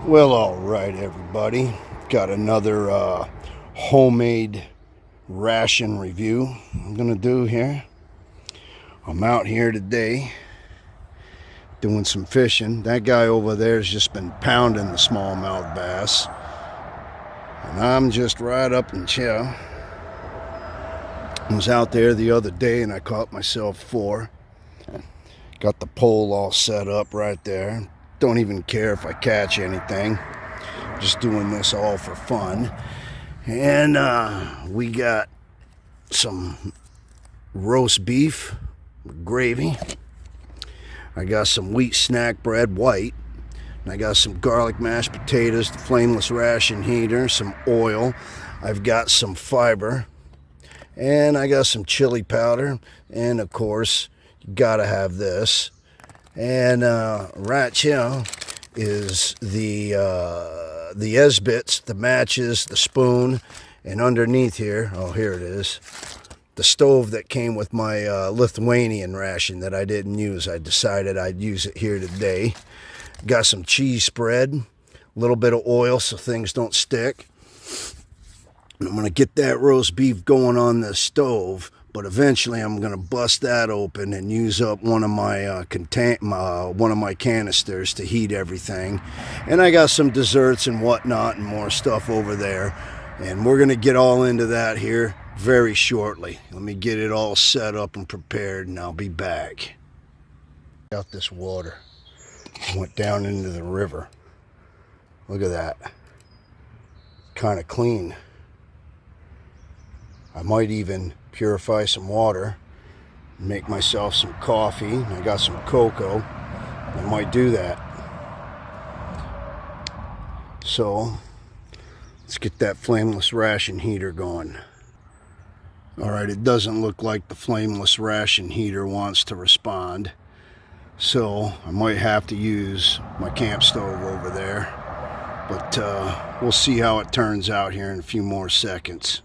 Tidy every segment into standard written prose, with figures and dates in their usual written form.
Well, all right, everybody. Got another homemade ration review I'm gonna do here. I'm out here today doing some fishing. That guy over there has just been pounding the smallmouth bass, and I'm just right up and chill. I was out there the other day and I caught myself 4. Got the pole all set up right there. Don't even care if I catch anything. Just doing this all for fun. And we got some roast beef with gravy. I got some wheat snack bread, white. And I got some garlic mashed potatoes, the flameless ration heater, some oil. I've got some fiber. And I got some chili powder. And of course, you gotta have this. And right here is the S-bits, the matches, the spoon, and underneath here, oh, here it is, the stove that came with my Lithuanian ration that I didn't use. I decided I'd use it here today. Got some cheese spread, a little bit of oil so things don't stick. And I'm going to get that roast beef going on the stove. But eventually I'm going to bust that open and use up one of my canisters to heat everything. And I got some desserts and whatnot and more stuff over there. And we're going to get all into that here very shortly. Let me get it all set up and prepared and I'll be back. Got this water. Went down into the river. Look at that. Kind of clean. I might even purify some water, make myself some coffee. I got some cocoa. I might do that. So let's get that flameless ration heater going. All right, it doesn't look like the flameless ration heater wants to respond, so I might have to use my camp stove over there, but we'll see how it turns out here in a few more seconds.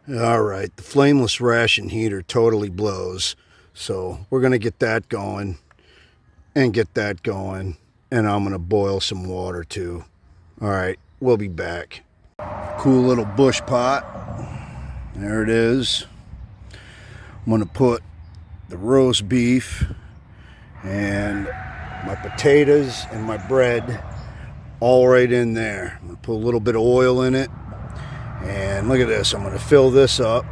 All right, the flameless ration heater totally blows, so we're going to get that going and get that going, and I'm going to boil some water too. All right, we'll be back. Cool little bush pot. There it is. I'm going to put the roast beef and my potatoes and my bread all right in there. I'm going to put a little bit of oil in it. And look at this, I'm going to fill this up,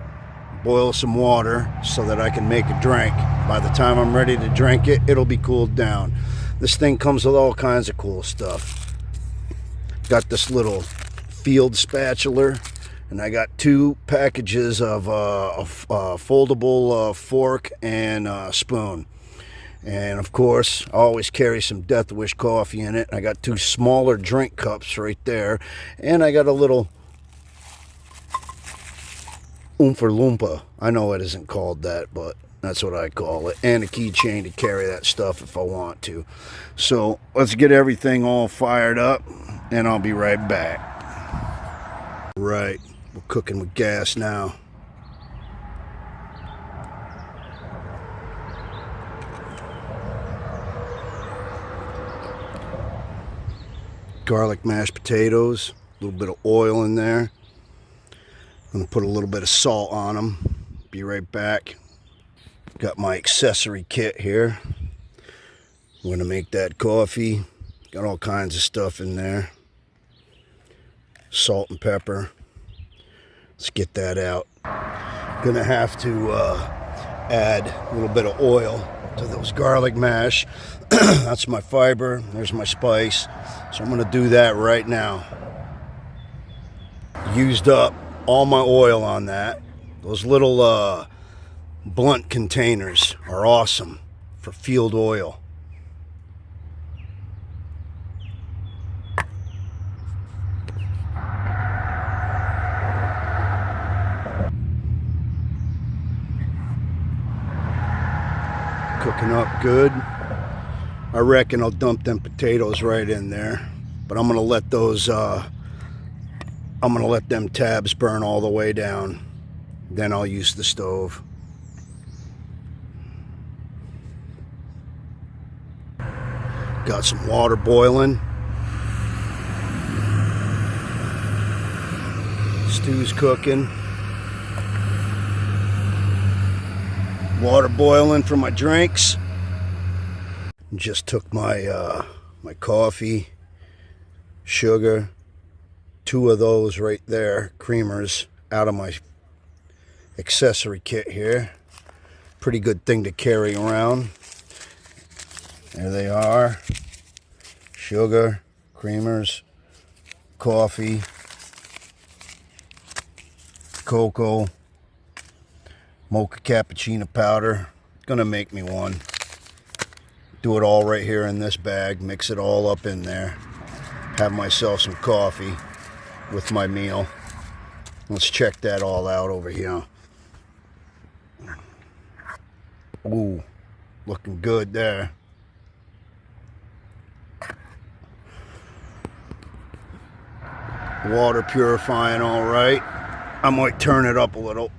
boil some water so that I can make a drink. By the time I'm ready to drink it, it'll be cooled down. This thing comes with all kinds of cool stuff. Got this little field spatula, and I got 2 packages of a foldable fork and spoon. And of course, I always carry some Death Wish coffee in it. I got 2 smaller drink cups right there, and I got a little Oompa Loompa. I know it isn't called that, but that's what I call it. And a keychain to carry that stuff if I want to. So let's get everything all fired up and I'll be right back. Right, we're cooking with gas now. Garlic mashed potatoes, a little bit of oil in there. I'm going to put a little bit of salt on them. Be right back. Got my accessory kit here. I'm going to make that coffee. Got all kinds of stuff in there. Salt and pepper. Let's get that out. Going to have to add a little bit of oil to those garlic mash. That's my fiber. There's my spice. So I'm going to do that right now. Used up all my oil on that. Those little blunt containers are awesome for field oil. Cooking up good. I reckon I'll dump them potatoes right in there, but I'm gonna let those I'm going to let them tabs burn all the way down. Then I'll use the stove. Got some water boiling. stew's cooking. Water boiling for my drinks. Just took my my coffee, sugar, 2 of those right there, creamers, out of my accessory kit here. Pretty good thing to carry around. There they are. Sugar, creamers, coffee, cocoa, mocha cappuccino powder. Gonna make me one. Do it all right here in this bag. Mix it all up in there. Have myself some coffee with my meal. Let's check that all out over here. Ooh, looking good there. Water purifying all right. I might turn it up a little.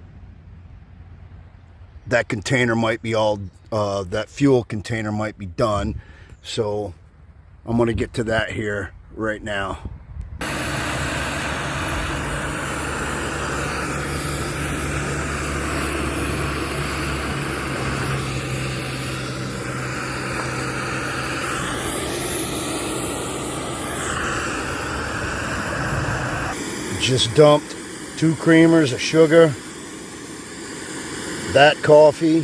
That container might be all, that fuel container might be done. So I'm gonna get to that here right now. Just dumped 2 creamers of sugar, that coffee,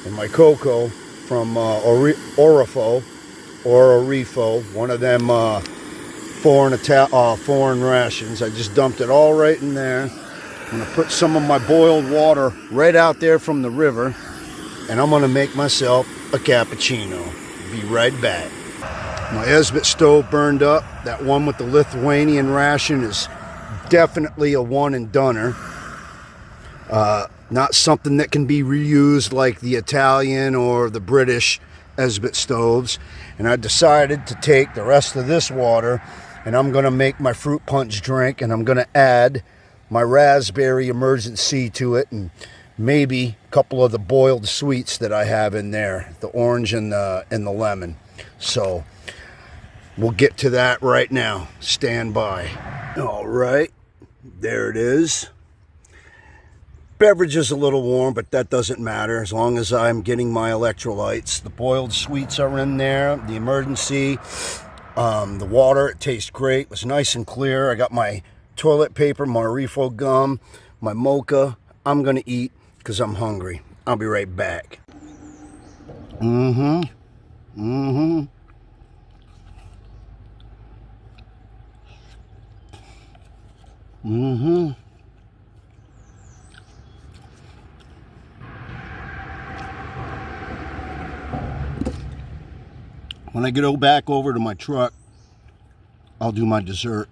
and my cocoa from Orifo, one of them foreign rations. I just dumped it all right in there. I'm gonna put some of my boiled water right out there from the river, and I'm gonna make myself a cappuccino. Be right back. My Esbit stove burned up. That one with the Lithuanian ration is definitely a one and doner. Not something that can be reused like the Italian or the British Esbit stoves. And I decided to take the rest of this water and I'm going to make my fruit punch drink, and I'm going to add my raspberry emergency to it, and maybe a couple of the boiled sweets that I have in there, the orange and the lemon. So we'll get to that right now. Stand by. All right, there it is. Beverage is a little warm, but that doesn't matter as long as I'm getting my electrolytes. The boiled sweets are in there, the emergency, the water, it tastes great. It was nice and clear. I got my toilet paper, my refill gum, my mocha. I'm gonna eat because I'm hungry. I'll be right back. Mm-hmm. When I get back over to my truck, I'll do my dessert.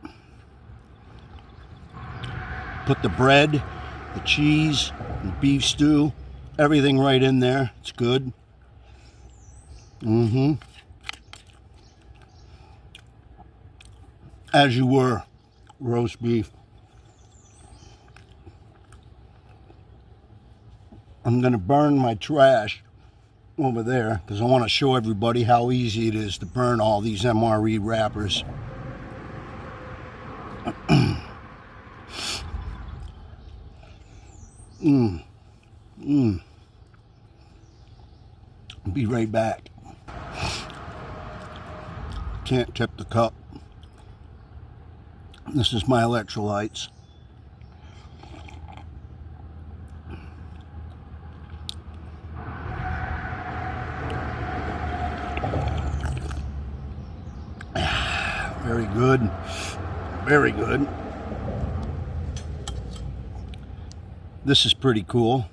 Put the bread, the cheese, the beef stew, everything right in there. It's good. As you were, roast beef. I'm gonna burn my trash over there because I want to show everybody how easy it is to burn all these MRE wrappers. Be right back. Can't tip the cup. This is my electrolytes. Very good, very good. This is pretty cool.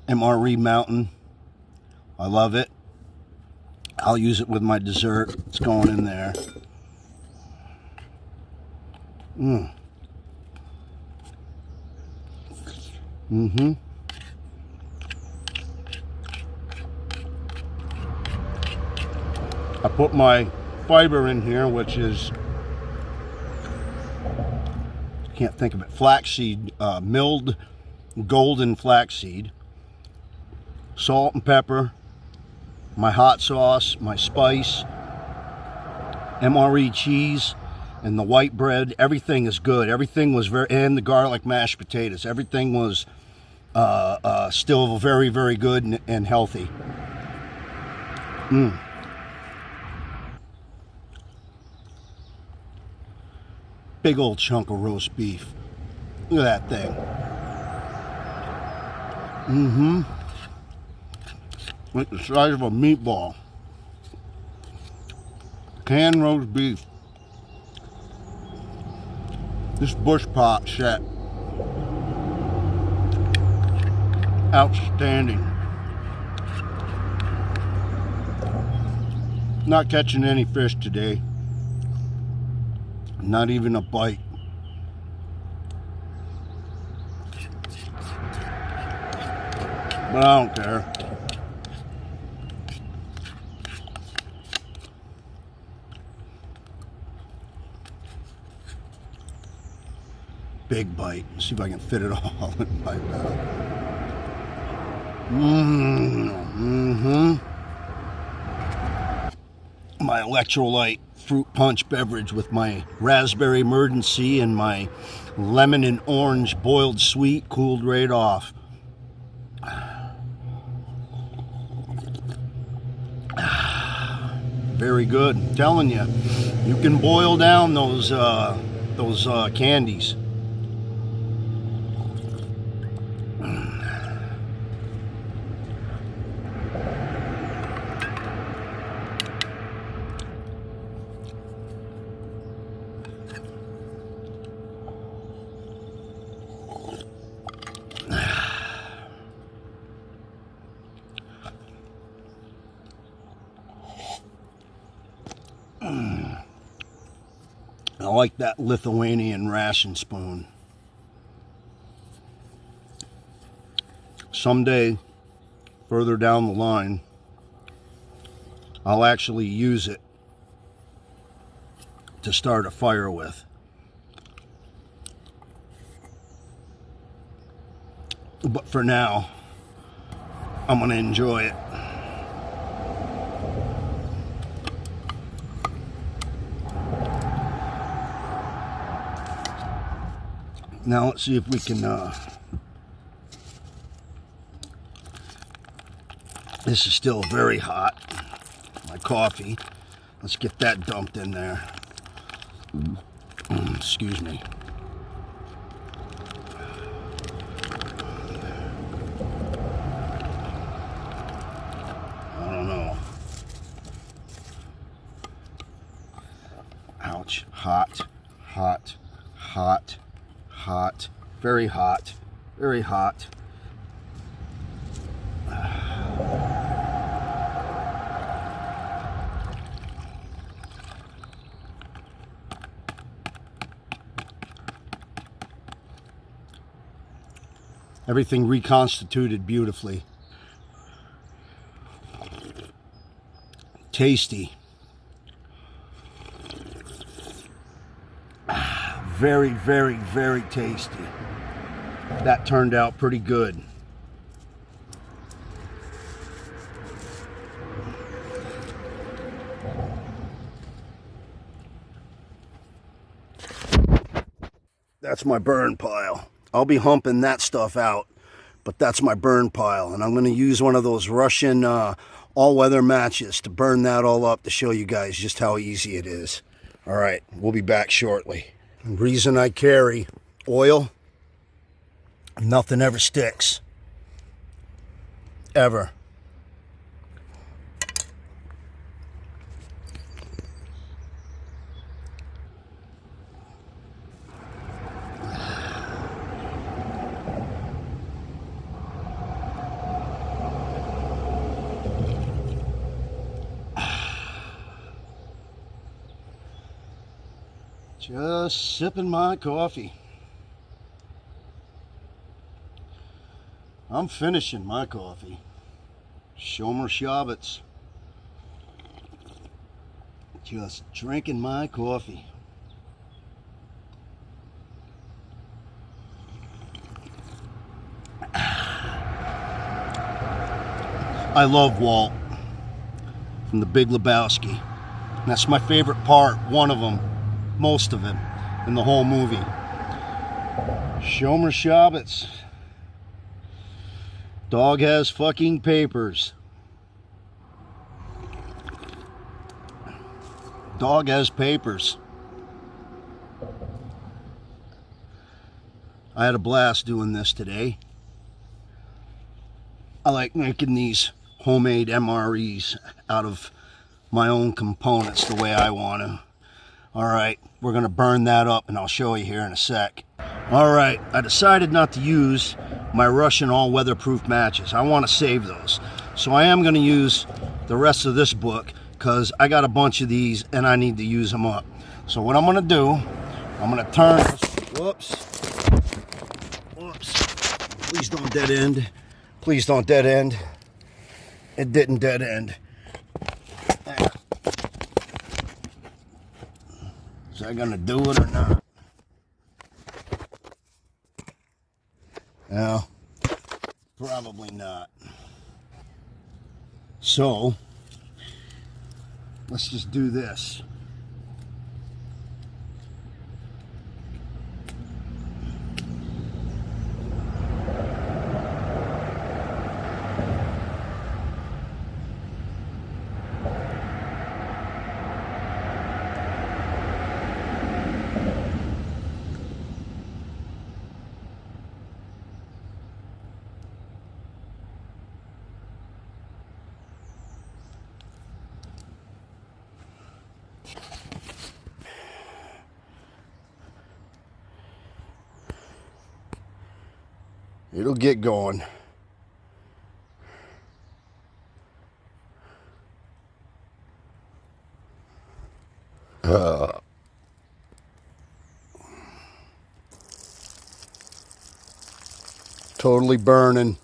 MRE Mountain, I love it. I'll use it with my dessert. It's going in there. I put my fiber in here, which is, can't think of it, flaxseed, milled golden flaxseed, salt and pepper, my hot sauce, my spice, MRE cheese. And the white bread, everything is good. Everything was and the garlic mashed potatoes, everything was still very, very good and healthy. Big old chunk of roast beef. Look at that thing. Like the size of a meatball. Canned roast beef. This bush pot set. Outstanding. Not catching any fish today. Not even a bite. But I don't care. Big bite. See if I can fit it all in my mouth. My electrolyte fruit punch beverage with my raspberry emergency and my lemon and orange boiled sweet cooled right off. Very good. I'm telling you, you can boil down those candies. I like that Lithuanian ration spoon. Someday, further down the line, I'll actually use it to start a fire with. But for now, I'm going to enjoy it. Now let's see if we can, this is still very hot, my coffee. Let's get that dumped in there. Excuse me. I don't know. Ouch, hot, hot, hot. Hot, very hot, very hot. Everything reconstituted beautifully. Tasty. Very, very, very tasty. That turned out pretty good. That's my burn pile. I'll be humping that stuff out, but that's my burn pile. And I'm going to use one of those Russian all-weather matches to burn that all up to show you guys just how easy it is. All right, we'll be back shortly. The reason I carry oil, nothing ever sticks. Ever. Just sipping my coffee. I'm finishing my coffee. Shomer Shabbat's. Just drinking my coffee. I love Walt from The Big Lebowski. That's my favorite part, one of them. most of him in the whole movie. Shomer Shabbat's. Dog has fucking papers. Dog has papers. I had a blast doing this today. I like making these homemade MREs out of my own components the way I want to. Alright, we're going to burn that up and I'll show you here in a sec. Alright, I decided not to use my Russian all weatherproof matches. I want to save those. So I am going to use the rest of this book because I got a bunch of these and I need to use them up. So what I'm going to do, I'm going to turn this. Whoops. Please don't dead end. Please don't dead end. It didn't dead end. Is that gonna do it or not? No, probably not. So, let's just do this. It'll get going. Totally burning.